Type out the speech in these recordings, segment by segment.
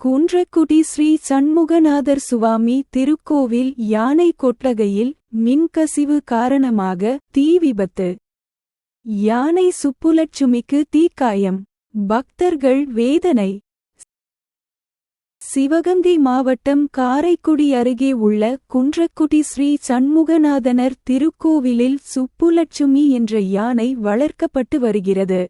குன்றக்குடி ஸ்ரீ சண்முகநாதர் சுவாமி திருக்கோவில் யானை கொட்டகையில் மின்கசிவு காரணமாக தீ விபத்து. யானை சுப்புலட்சுமிக்கு தீக்காயம். பக்தர்கள் வேதனை. சிவகங்கை மாவட்டம் காரைக்குடி அருகே உள்ள குன்றக்குடி ஸ்ரீ சண்முகநாதனர் திருக்கோவிலில் சுப்புலட்சுமி என்ற யானை வளர்க்கப்பட்டு வருகிறது.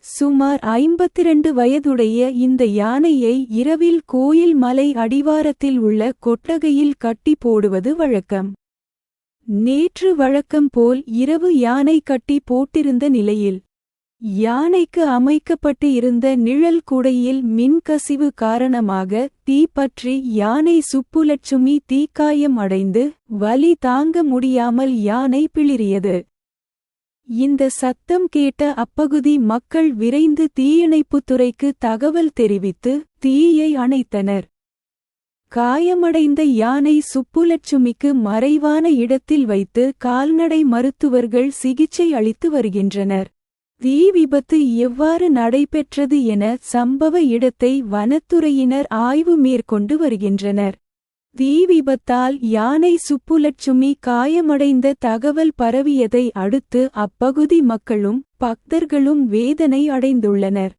சுமார் 52 வயதுடைய இந்த யானையை இரவில் கோயில் மலை அடிவாரத்தில் உள்ள கொட்டகையில் கட்டி போடுவது வழக்கம். நேற்று வழக்கம் போல் இரவு யானை கட்டி போட்டிருந்த நிலையில் யானைக்கு அமைக்கப்பட்டு இருந்த நிழல் குடையில் மின்கசிவு காரணமாக தீ பற்றி யானை சுப்புலட்சுமி தீக்காயம் அடைந்து வலி தாங்க முடியாமல் யானை பிளிறியது. இந்த சத்தம் கேட்ட அப்பகுதி மக்கள் விரைந்து தீயணைப்புத்துறைக்கு தகவல் தெரிவித்து தீயை அணைத்தனர். காயமடைந்த யானை சுப்புலட்சுமிக்கு மறைவான இடத்தில் வைத்து கால்நடை மருத்துவர்கள் சிகிச்சை அளித்து வருகின்றனர். தீ விபத்து எவ்வாறு நடைபெற்றது என சம்பவ இடத்தை வனத்துறையினர் ஆய்வு மேற்கொண்டு வருகின்றனர். தீ விபத்தால் யானை சுப்புலட்சுமி காயமடைந்த தகவல் பரவியதை அடுத்து அப்பகுதி மக்களும் பக்தர்களும் வேதனை அடைந்துள்ளனர்.